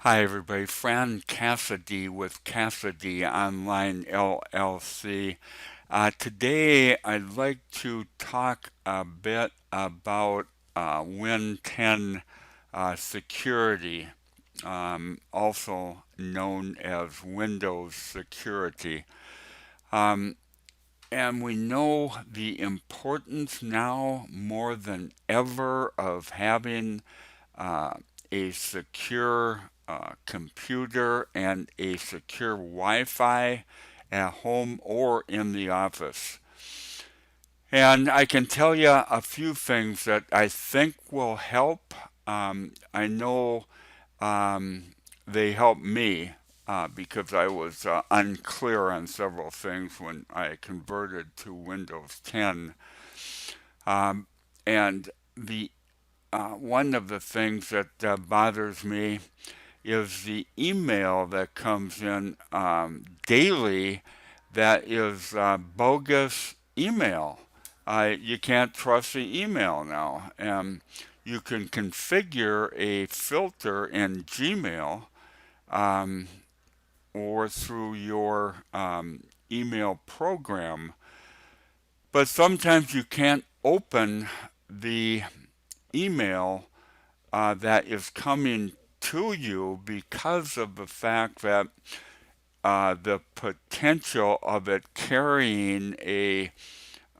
Hi everybody, Fran Cassady with Cassady Online LLC. Today I'd like to talk a bit about Win 10 security, also known as Windows security. Um, and we know the importance now more than ever of having uh, a secure computer and a secure Wi-Fi at home or in the office. And I can tell you a few things that I think will help. I know um, they helped me because I was unclear on several things when I converted to Windows 10. Um, and the one of the things that bothers me is the email that comes in daily that is bogus email. You can't trust the email now. You can configure a filter in Gmail um, or through your email program, but sometimes you can't open the email that is coming to you because of the fact that the potential of it carrying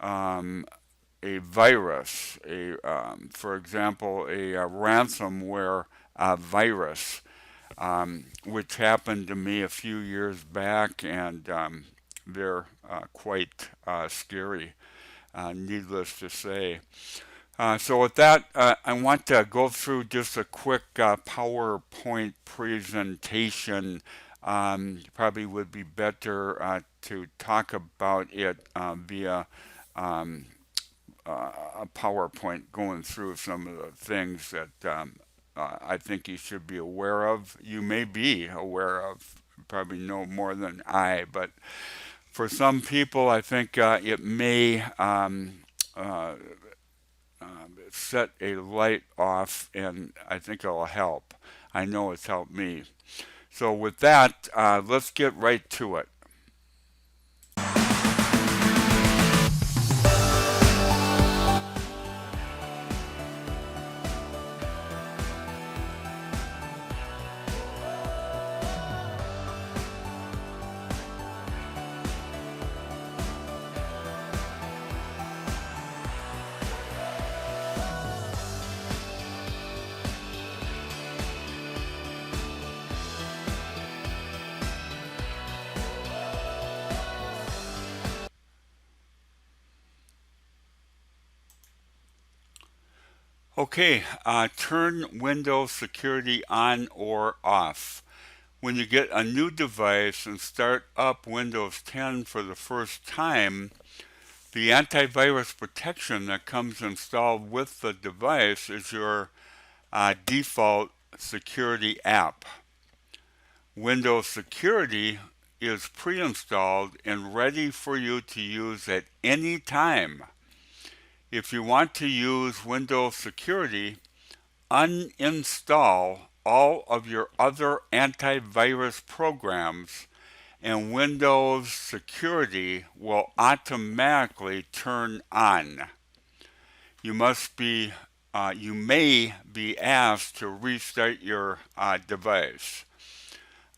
um, a virus, for example, a ransomware virus, which happened to me a few years back, and they're quite scary, needless to say. So with that, I want to go through just a quick PowerPoint presentation. Probably would be better to talk about it via um, a PowerPoint, going through some of the things that I think you should be aware of. You may be aware of, probably no more than I, but for some people, I think it may uh, set a light off, and I think it'll help. I know it's helped me. So, with that, let's get right to it. Okay, turn Windows security on or off. When you get a new device and start up Windows 10 for the first time, the antivirus protection that comes installed with the device is your default security app. Windows Security is pre-installed and ready for you to use at any time. If you want to use Windows Security, uninstall all of your other antivirus programs and Windows Security will automatically turn on. You must be you may be asked to restart your device.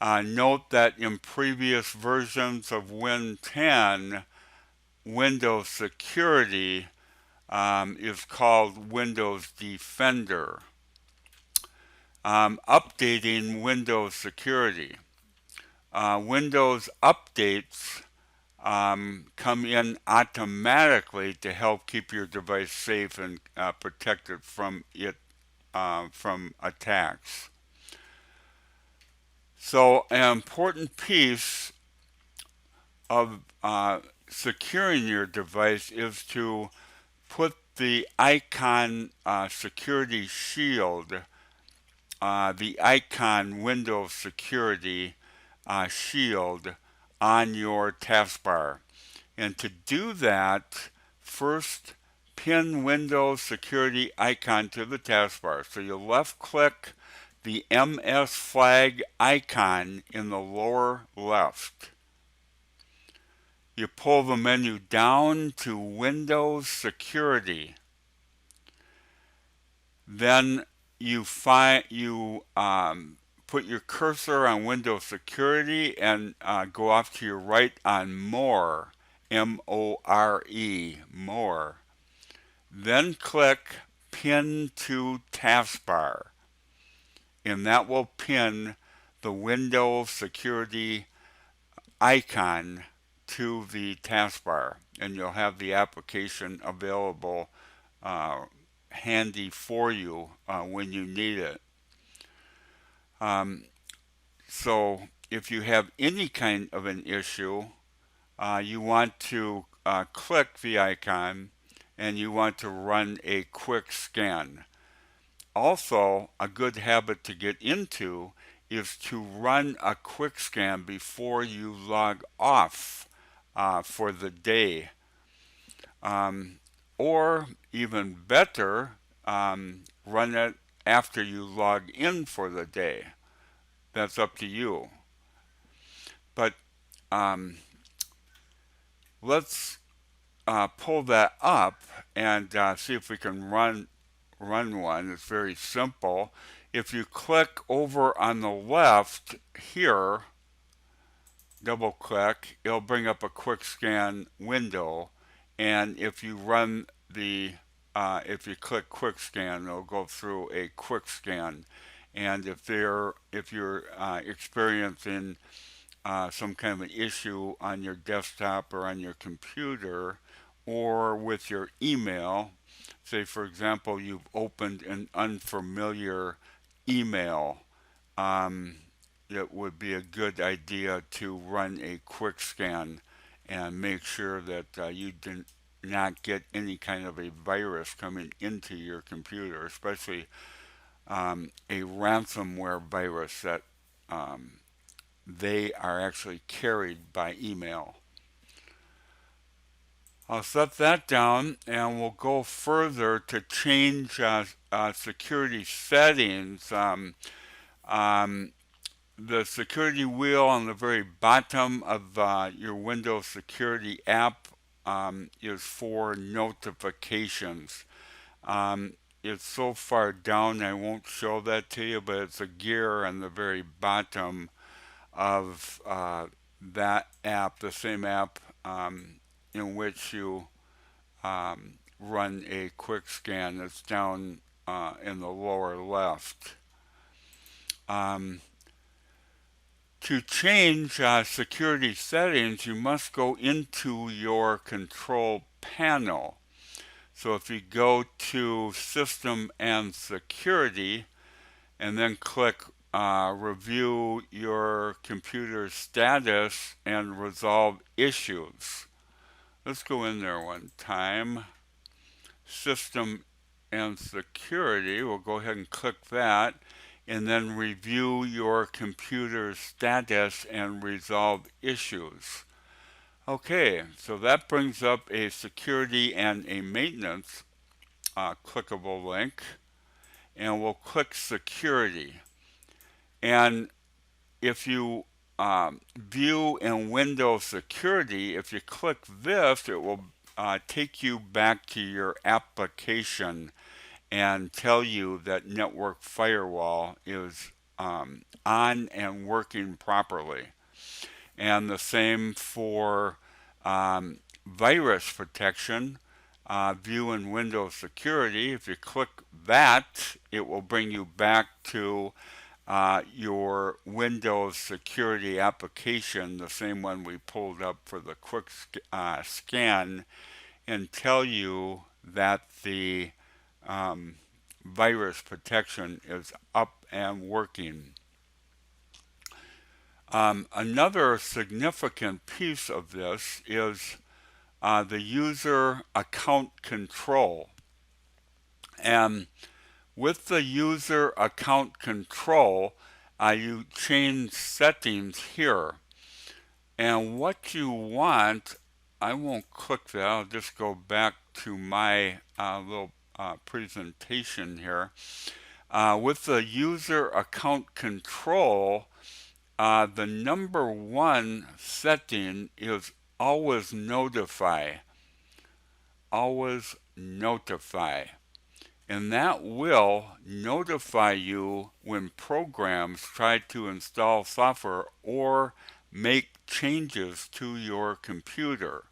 Note that in previous versions of Win 10, Windows Security is called Windows Defender. Updating Windows Security. Windows updates come in automatically to help keep your device safe and protected from attacks. So, an important piece of securing your device is to put the icon security shield, the icon Windows security shield on your taskbar. And to do that, first pin Windows security icon to the taskbar. So you left click the MS flag icon in the lower left. You pull the menu down to Windows Security. Then you put your cursor on Windows Security and go off to your right on More, M-O-R-E, More. Then click Pin to Taskbar, and that will pin the Windows Security icon to the taskbar, and you'll have the application available handy for you when you need it. So if you have any kind of an issue, you want to click the icon and you want to run a quick scan. Also, a good habit to get into is to run a quick scan before you log off for the day. Or even better, run it after you log in for the day. That's up to you. But let's pull that up and see if we can run one. It's very simple. If you click over on the left here, double click, it'll bring up a quick scan window, and if you run the if you click quick scan, it'll go through a quick scan. And if you're experiencing some kind of an issue on your desktop or on your computer or with your email, say for example you've opened an unfamiliar email, it would be a good idea to run a quick scan and make sure that you did not get any kind of a virus coming into your computer, especially a ransomware virus that they are actually carried by email. I'll set that down and we'll go further to change security settings. The security wheel on the very bottom of your Windows Security app is for notifications. It's so far down I won't show that to you, but it's a gear on the very bottom of that app, the same app in which you run a quick scan. That's down in the lower left. To change security settings, you must go into your control panel. So if you go to System and Security and then click Review your computer status and resolve issues. Let's go in there one time. System and Security, we'll go ahead and click that, and then review your computer status and resolve issues. Okay, so that brings up a security and a maintenance clickable link, and we'll click security. And if you view in Windows Security, if you click this, it will take you back to your application and tell you that Network Firewall is on and working properly. And the same for virus protection. View in Windows Security. If you click that, it will bring you back to your Windows Security application, the same one we pulled up for the quick scan, and tell you that the virus protection is up and working. Another significant piece of this is the user account control. And with the user account control, you change settings here. And what you want, I won't click that, I'll just go back to my little presentation here. With the user account control, the number one setting is always notify. Always notify. And that will notify you when programs try to install software or make changes to your computer.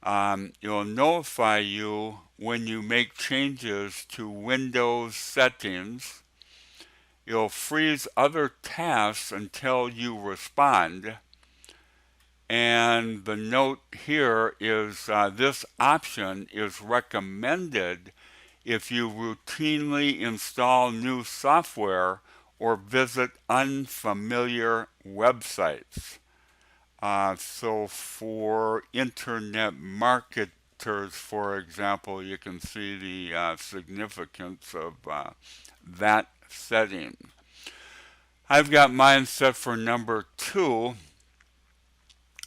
It'll notify you when you make changes to Windows settings. It'll freeze other tasks until you respond. And the note here is this option is recommended if you routinely install new software or visit unfamiliar websites. So for internet marketers, for example, you can see the significance of that setting. I've got mine set for number 2,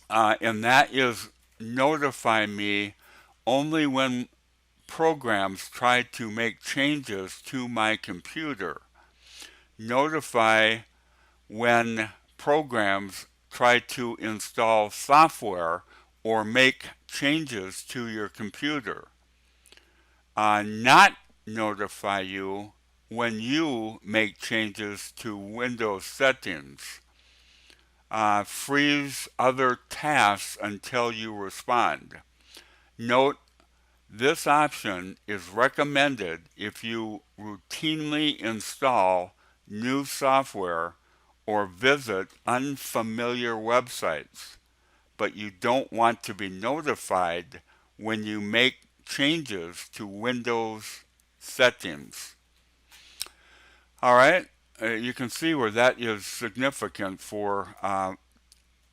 and that is notify me only when programs try to make changes to my computer. Notify when programs try to install software or make changes to your computer. Not notify you when you make changes to Windows settings. Freeze other tasks until you respond. Note, this option is recommended if you routinely install new software or visit unfamiliar websites, but you don't want to be notified when you make changes to Windows settings. All right, you can see where that is significant for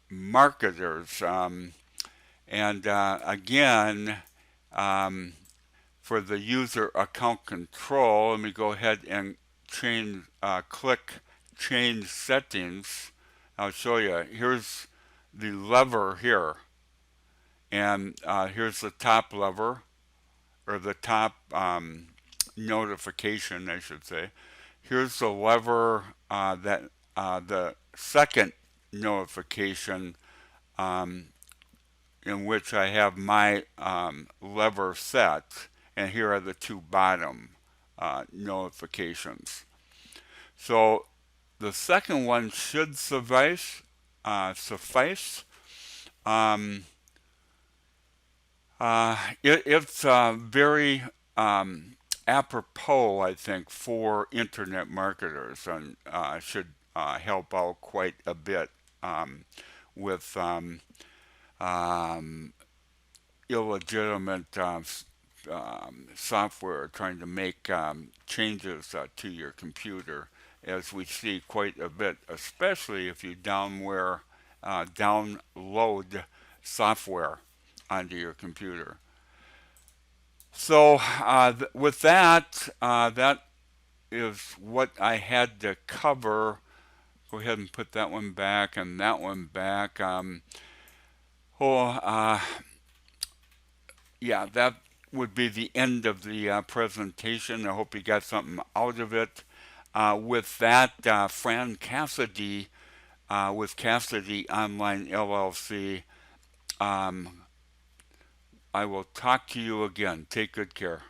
marketers. Again, for the user account control, let me go ahead and click change settings. I'll show you. Here's the lever here, and here's the top lever, or the top notification, I should say. Here's the lever that the second notification in which I have my lever set, and here are the two bottom notifications. So the second one should suffice. It's very apropos, I think, for internet marketers, and should help out quite a bit with illegitimate software trying to make changes to your computer, as we see quite a bit, especially if you download software onto your computer. So with that, that is what I had to cover. Go ahead and put that one back and that one back. Yeah, that would be the end of the presentation. I hope you got something out of it. With that, Fran Cassady with Cassady Online LLC, I will talk to you again. Take good care.